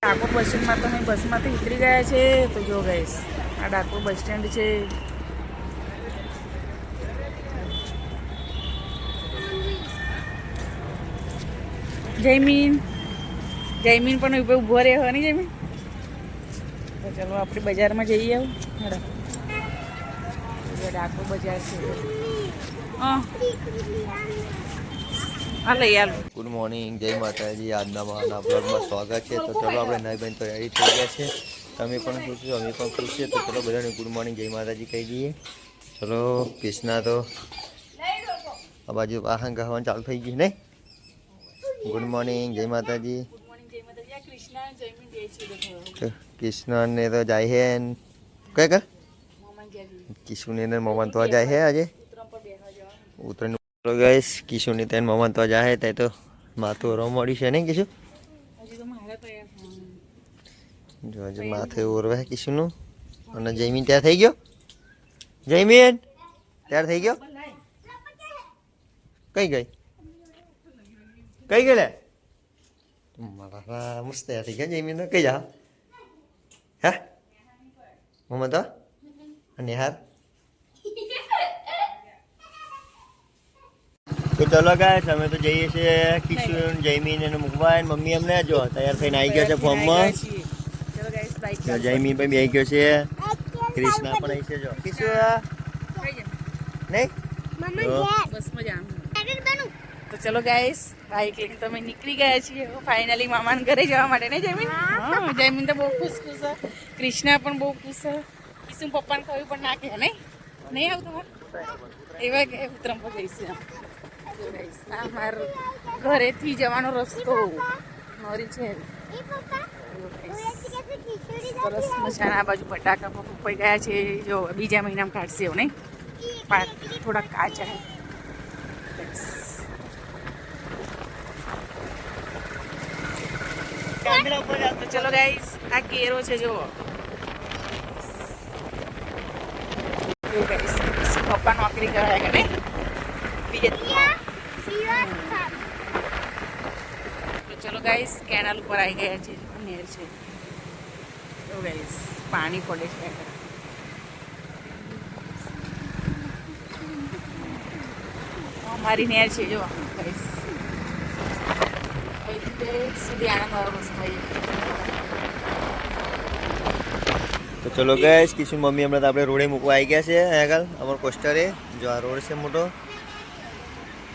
ડાકોર બસ સ્ટેન્ડમાં તો અમે બસમાંથી ઉતરી ગયા છે. તો જો ગાઈસ આ ડાકોર બસ સ્ટેન્ડ છે. જયમીન પણ ઊભો રહ્યો નહીં જયમીન. તો ચલો આપણે બજારમાં જઈએ. આવું ડાકોર બજાર છે. હાલો યાર. ગુડ મોર્નિંગ, જય માતાજી. આજના મારા બ્લોગમાં સ્વાગત છે. તો ચલો આપણે નાઈ બેન તો રેડી થઈ ગયા છે. તમે પણ ખુશ છો, અમે પણ ખુશ છે. તો ચલો બધાને ગુડ મોર્નિંગ, જય માતાજી કહી દઈએ. ચલો કૃષ્ણા તો આ બાજુ વાહન ગાવાનું ચાલુ થઈ ગયું નહીં. ગુડ મોર્નિંગ, જય માતાજી. કૃષ્ણ ને તો જાય હે કઈ કર કિશુની ને મોમન તો જાય હે આજે ઉત્તરાયણ. ગાઈસ કિશુની તેન મોમન તો જાય તે તો માથું ઓરવા મળી છે નહીં કિશુ? જો આજે માથે ઓરવા હે કિશુનું. અને જયમીન તૈયાર થઈ ગયો? જયમીન તૈયાર થઈ ગયો? કઈ ગઈ લે? મારા મસ્ત તૈયાર થઈ ગયા જયમીન. કઈ જા હે મોમન તો નિહાર. તો ચલો ગાઈસ અમે તો જઈએ છીએ કિશુન જયમીન એને મૂકવા. મમ્મી અમને જો તૈયાર થઈને આવી ગયો છે ફોર્મમાં. જયમીન પણ આવી ગયો છે. કૃષ્ણા પણ આવી છે. જો કિશુ નહીં તો ચલો ગાઈસ બાઈક લઈને તમે નીકળી ગયા છીએ ફાઇનલી મામાના ઘરે જવા માટે. નહીં જયમીન? હા જયમીન તો બહુ ખુશ છે. કૃષ્ણા પણ બહુ ખુશ છે. કિશુ પપ્પાને કહ્યું પણ ના કહે નહીં આવું તમારે એવા કે ઉત્તરાયણ પર જઈશું. આ મારા ઘરેથી જવાનો રસ્તો નોરી છે. સરસ મજાના આ બાજુ બટાકા પપ્પાઈ ગયા છે. જો બીજા મહિનામાં કાઢશે એવું નહીં. થોડા કાચા તો ચલો ગાઈસ આ કેરો છે. જો પપ્પા નોકરી કરે કે નહીં તો ચલો ગાઈસ કેનાલ ઉપર આવી ગયા છે. નેર છે તો ગાઈસ પાણી પડે છે. અમારી નેર છે. જો ગાઈસ સુધી આનંદ થઈ. તો ચલો ગાઈસ કિશુ મમ્મી હમણાં તો આપણે રોડે મૂકવા આવી ગયા છે. આગળ અમારો કોસ્ટરે જો આ રોડ છે મોટો.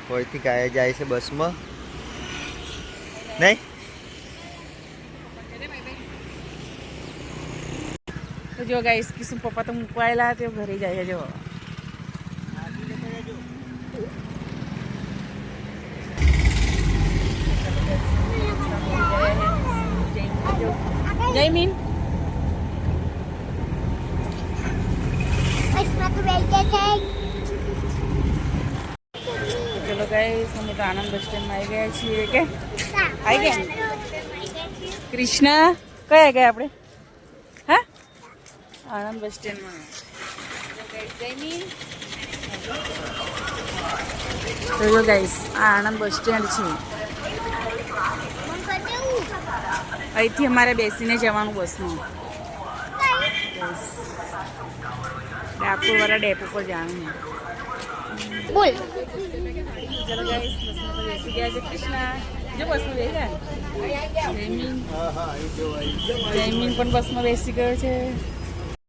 કોઈથી ગાય જાય છે બસમાં નહીં. તો જો ગાઈસ કિશુ પપ્પા તો મૂકવાયેલા તે ઘરે જાય. જો જયમીન ચલો ગાઈસ અમે તો આનંદ બસ સ્ટેન્ડમાં આવી ગયા છીએ. કે આવી ગયા કૃષ્ણા કયા ગયા આપણે? હા આનંદ બસ સ્ટેન્ડમાં. જયમીન તો જો ગાઈસ આ આનંદ બસ સ્ટેન્ડ છે. અહીંથી અમારે બેસીને જવાનું બસમાં. ડાકોર વાળા ડેપો પર જવાનું. બોલ ચલો ગાઈસ બસમાં તો બેસી ગયા છે. કૃષ્ણા જો બસમાં બેસી ગયા. જયમીન પણ બસમાં બેસી ગયો છે.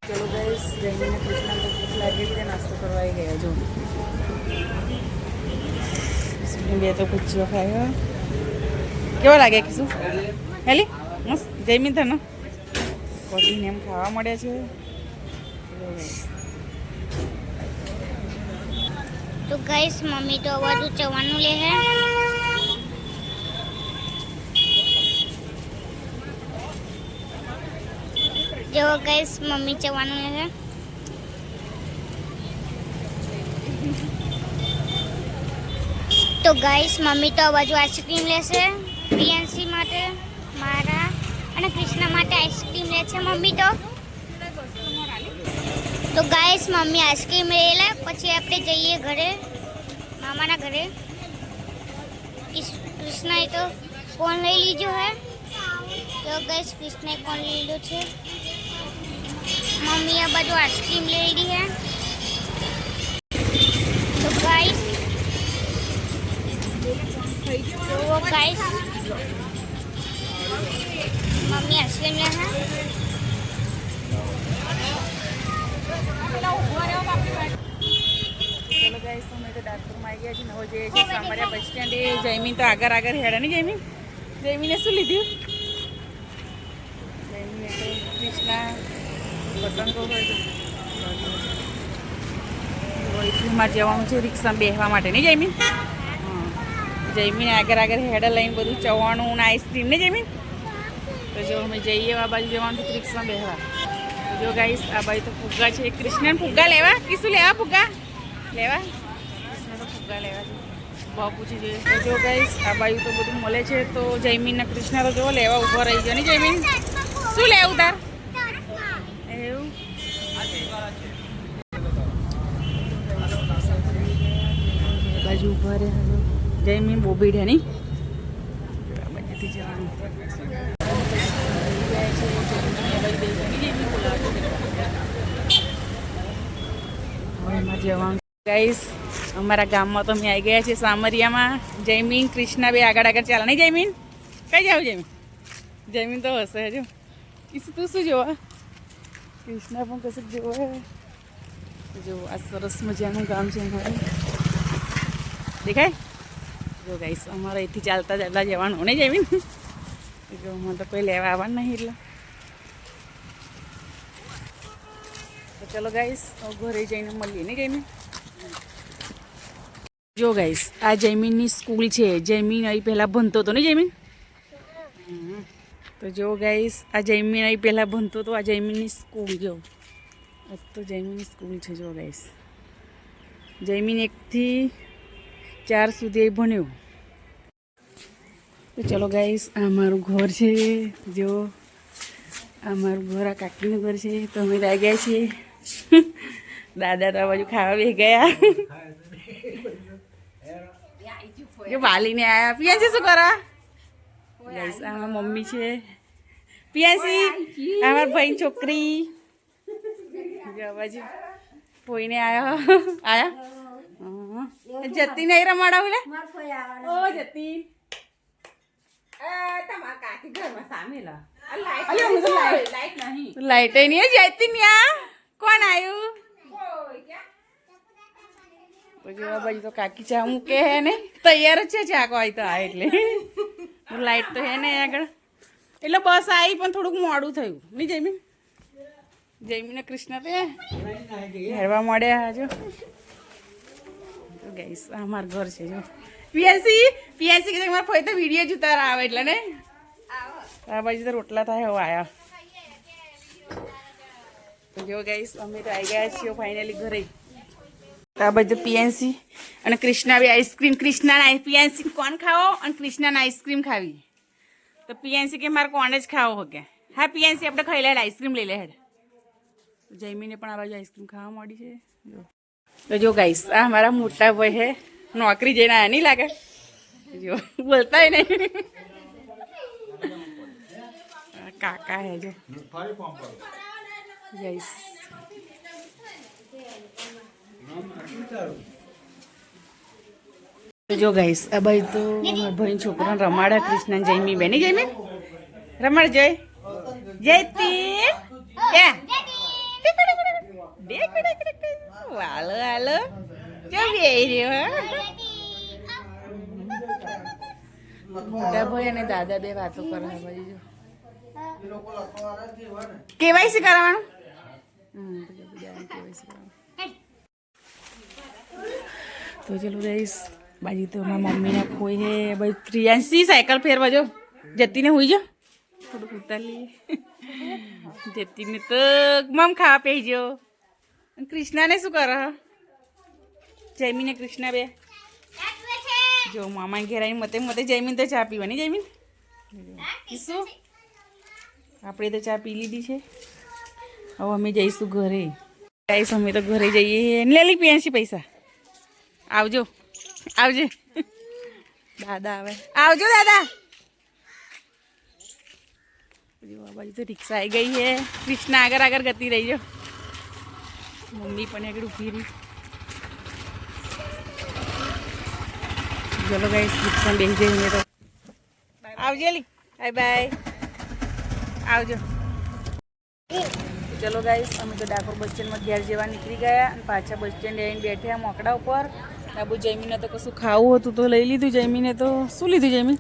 ચલો ગાઈસ જયમીન કૃષ્ણા તો ભૂખ લાગી રીતે નાસ્તો કરવા આવી ગયા. જો બે તો કુચીઓ ખાયો. કેવો લાગે કિશુ? હેલી મસ્ત. જયમીન તને કોટીને એમ ખાવા મળે છે. તો ગાઈસ મમ્મી તો બધું ચવાનું લે હે. જો ગાઈસ મમ્મી ચવાનું લે હે. તો ગાઈસ મમ્મી તો બધું આઈસ્ક્રીમ લેશે. પ્રિયંશી માટે, મારા અને કૃષ્ણા માટે આઈસ્ક્રીમ લે છે મમ્મી તો ગાઈસ મમ્મી આઈસ્ક્રીમ લઈ લે. પછી આપણે જઈએ ઘરે મામાના ઘરે. કૃષ્ણાએ તો ફોન લઈ લીધો હે. તો ગાઈસ કૃષ્ણે કોણ લીધું છે મમ્મી આ બધું આઈસ્ક્રીમ લઈ લીધી હે તો ગાઈસ મમ્મી આઈસ્ક્રીમ લે હે ચલો ગાઈસ અમે તો ડાકોરમાં આવી ગયા છીએ નવો જઈએ છીએ સામરિયા બસ સ્ટેન્ડે જયમીન તો આગળ હેડા નહીં જયમીને શું લીધું જયમીને તો કૃષ્ણા પતંગો હોય રોહિતમાં જવાનું છે રિક્ષામાં બેસવા માટે નહીં જયમીન જયમીને આગળ હેડા લઈને બધું ચવાણું ને આઈસ્ક્રીમ ને જયમીન તો જો અમે જઈએ આ બાજુ જવાનું છે રિક્ષામાં બેસવા જો ગાઈસ આ બાજુ તો ફુગ્ગા છે કૃષ્ણને ફુગ્ગા લેવા કે શું લેવા ફુગ્ગા લેવા કૃષ્ણ તો ફુગ્ગા લેવા છે ભાવ પૂછી જોઈએ તો જો ગાઈસ આ બાજુ તો બધું મળે છે તો જયમીન ને કૃષ્ણ તો જો લેવા ઊભો રહી ગયો ને જયમીન શું લેવું તાર એવું બાજુ ઊભા રહે જયમીન બહુ ભીડ હે નહીં બાજુથી જવાનું જવાનું ગાઈસ અમારા ગામમાં તો અમે આવી ગયા છીએ સામરિયામાં જયમીન કૃષ્ણા બે આગળ ચાલે નહીં જયમીન કઈ જાવ જયમીન તો હશે હજુ તું શું જોવા કૃષ્ણા પણ કશું જોવા જો આ સરસ મજાનું ગામ છે અમારું દેખાય જો ગાઈસ અમારે અહીંથી ચાલતા જવાનું નહીં જયમીન જો મને તો કોઈ લેવા આવવાનું નહીં એટલે તો ચલો ગાઈસ ઘરે જઈને મળીએ ને જયમીન જો ગાઈસ આ જયમીનની સ્કૂલ છે જયમીન અહીં પહેલાં ભણતો હતો ને જયમીન તો જો ગાઈસ આ જયમીન અહીં પહેલાં ભણતો હતો આ જયમીનની સ્કૂલ જો તો જયમીનની સ્કૂલ છે જો ગાઈસ જયમીન 1 થી 4 સુધી અહીં ભણ્યો તો ચલો ગાઈસ આ મારું ઘર છે જો આ મારું ઘર આ કાકીનું ઘર છે તો અમે આવી ગયા છીએ દાદા તો આ બાજુ ખાવા બેસી ગયા જો વાલીને આયા પિયાસી શું કરો ગાઈસ આ મમ્મી છે પિયાસી આ મારા ભાઈ છોકરી જો આ બાજુ ફોઈને આયા જતી નહીં રમાડા ઓલે ઓ જતી લાઈટ નહીં જતી નહીં કોણ આવ્યું પછી આ બાજુ તો કાકી ચા મૂકે હે ને તૈયાર જ છે ચા કોઈ તો આ એટલે લાઈટ તો હે ને આગળ એટલે બસ આવી પણ થોડુંક મોડું થયું નહીં જયમીને કૃષ્ણ તે હેરવા મળ્યા જો ગાઈસ આ મારું ઘર છે જો પિયાસી કે મારા ફોઈ તો વિડીયો જ ઉતાર આવે એટલે ને આ બાજુ તો રોટલા થાય હવે આયા જો ગાઈસ અમે તો આવી ગયા છીએ ફાઇનલી ઘરે આ બાજુ પીએનસી અને કૃષ્ણા બી આઈસ્ક્રીમ કૃષ્ણાના પીએનસી કોણ ખાવો અને કૃષ્ણાના આઈસ્ક્રીમ ખાવી તો પીએનસી કે મારે કોણ જ ખાવો હો કે હા પીએનસી આપણે ખાઈ લે આઈસ્ક્રીમ લઈ લે હેડ જયમીને પણ આ બાજુ આઈસ્ક્રીમ ખાવા મળી છે તો જો ગાઈસ આ મારા મોટા ભાઈ હે નોકરી જઈને આયા નહીં લાગે જો બોલતા નહીં કાકા હે જો ગાઈસ જો ગાઈસ આ બાજુ તો મારા ભાઈ છોકરાને રમાડા કૃષ્ણ જયમી બેની જયમી રમાડ જય જયતી વાલો હાલો જો બે રહ્યો મોટા ભાઈ અને દાદા બે વાતો કરે ભાઈ જો કેવાયસી કરાવવાનું તો ચલો ગાઈસ બાજુ તો મારા મમ્મીને કોઈ હે ભાઈ પ્રિયાંશી સાયકલ ફેરવા જો જતીને હુઈ જો થોડુંક ઉતારી જતીને તો મમ ખાવા પહેજો કૃષ્ણાને શું કરો જયમીને કૃષ્ણા બે જો મામા ઘેર આવીને મતે જયમીન તો ચા પીવાની જયમીન શું આપણે તો ચા પી લીધી છે હવે અમે જઈશું ઘરે ગાઈસ અમે તો ઘરે જઈએ લે લી પીએનસી પૈસા આવજો આવજે દાદા આવે આવજો દાદા જો આ બાજુ તો રિક્ષા આવી ગઈ છે. કૃષ્ણા આગળ આગળ ગતી રહી જો. મમ્મી પણ આગળ ઊભી રહી. ચલો ગાઈસ રિક્ષા બેસી જઈએ તો આવજો લી. Bye bye. આવજો. ચલો ગાઈસ અમે તો ડાકોર બસ સ્ટેન્ડમાં ઘેર જેવા નીકળી ગયા અને પાછા બસ સ્ટેન્ડ આવીને બેઠ્યા મોકડા ઉપર. બાબુ જયમીને તો કશું ખાવું હતું તો લઈ લીધું. જયમીને તો શું લીધું જયમી?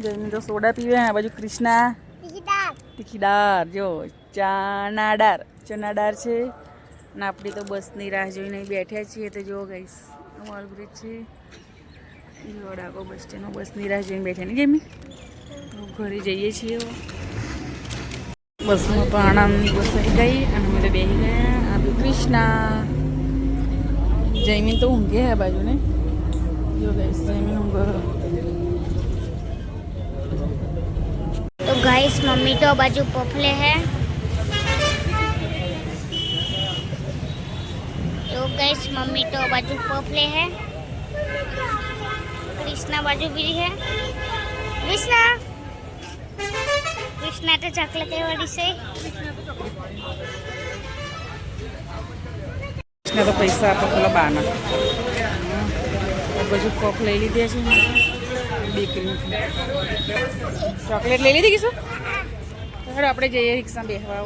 જયમી તો સોડા પીવે. આ બાજુ કૃષ્ણા તીખી દાળ જો ચણા દાળ છે. અને આપણે તો બસની રાહ જોઈને બેઠ્યા છીએ. તો જો ગાઈસ અમારો બ્રિજ છે ડાકોર બસ સ્ટેન્ડમાં બસની રાહ જોઈને બેઠા ને જયમી. તો ઘરે જઈએ છીએ. બસમાં તો આણંદની બસ આવી ગઈ અને અમે તો બેસી ગયા. આ કૃષ્ણા જયમીન તો ઊંઘે આ બાજુ ને જો ગાઈસ જયમીન ઊંઘે. तो गाइस मम्मी तो बाजू पोफले है. तो गाइस मम्मी तो बाजू पोफले है. कृष्णा बाजू भी है. कृष्णा तो चॉकलेट वाली से. કૃષ્ણ તો પૈસા આપો પેલા બાના. આ બાજુ કોક લઈ લીધે છે દીકરી. ચોકલેટ લઈ લીધી કીશું? હવે આપણે જઈએ રિક્ષા બેસવા.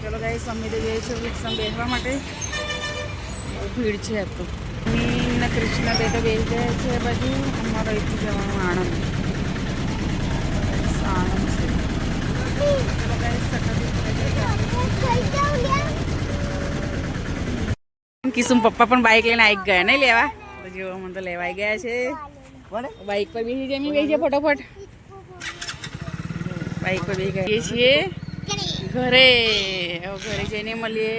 ચલો ગાઈસ અમે તો જઈએ છીએ રિક્ષા બેસવા માટે. બહુ ભીડ છે આ તો. અને કૃષ્ણ બે તો બેસી ગયા છે આ બાજુ. અમારે અહીંથી જવાનું આણંદ છે. ચલો ગાઈસ કિશુમ પપ્પા પણ બાઇક લઈને આવી ગયા નહીં લેવા. તો જો મને તો લેવાઈ ગયા છે. બાઇક પર બેસી જમી ગઈ છે ફટોફટ. બાઇક પર બેસી ગયા છીએ ઘરે. ઘરે જઈને મળીએ.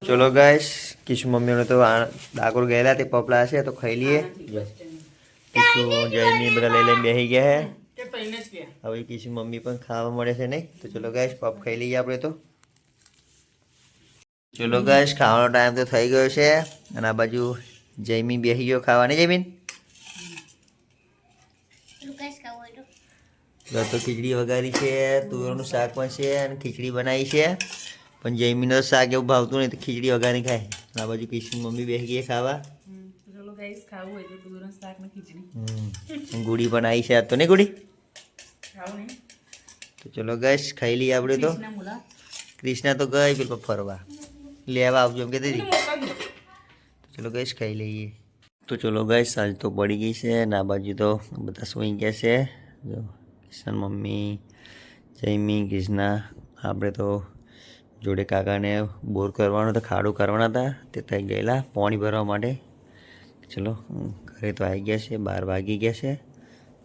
ચલો ગાઈસ કિશુ મમ્મીઓને તો ડાકોર ગયેલા તે પપલા છે તો ખાઈ લઈએ. કિશુ જયમી બધા લઈ લઈને બેસી ગયા છે. હવે કિશુ મમ્મી પણ ખાવા મળે છે નહીં. તો ચલો ગાઈસ પપ ખાઈ લઈએ આપણે તો. ચલો ગાઈસ ખાવાનો ટાઈમ તો થઈ ગયો છે અને આ બાજુ જયમી બેસી ગયો ખાવાની. જયમીન તો ખીચડી વઘારી છે, તુવેરનું શાક પણ છે અને ખીચડી બનાવી છે. પણ જયમીને તો શાક એવું ભાવતું નહીં તો ખીચડી વઘારી ખાય. આ બાજુ કિશુ મમ્મી બેસી ગઈ ખાવા. ચલો ગાઈસ ખાવું હોય તો તુવેરનું શાક ને ખીચડી. ગુડી પણ આવી છે આજ તો નહીં ગુડી? ખાવું નહીં તો ચલો ગાઈસ ખાઈ લઈએ આપણે તો. કૃષ્ણા તો ગઈ પેલો ફરવા લેવા આવજો એમ કહેતી હતી. તો ચલો ગાઈસ ખાઈ લઈએ. તો ચલો ગાઈસ સાંજ તો પડી ગઈ છે અને આ બાજુ તો બધા સૂઈ ગયા છે. જો કિશન મમ્મી જયમી કૃષ્ણા. આપણે તો જોડે કાકાને બોર કરવાનો તો ખાડું કરવાના હતા તે થઈ ગયેલા પાણી ભરવા માટે. ચલો ઘરે તો આવી ગયા છે 12 વાગી ગયા છે.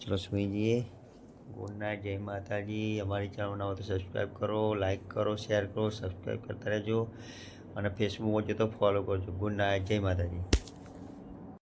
ચલો સૂઈ જઈએ. Good night. જય માતાજી. અમારી ચેનલ ના હોય તો સબસ્ક્રાઈબ કરો, લાઈક કરો, શેર કરો, સબસ્ક્રાઈબ કરતા રહેજો અને ફેસબુકમાં જો તો ફોલો કરજો. Good night. જય માતાજી.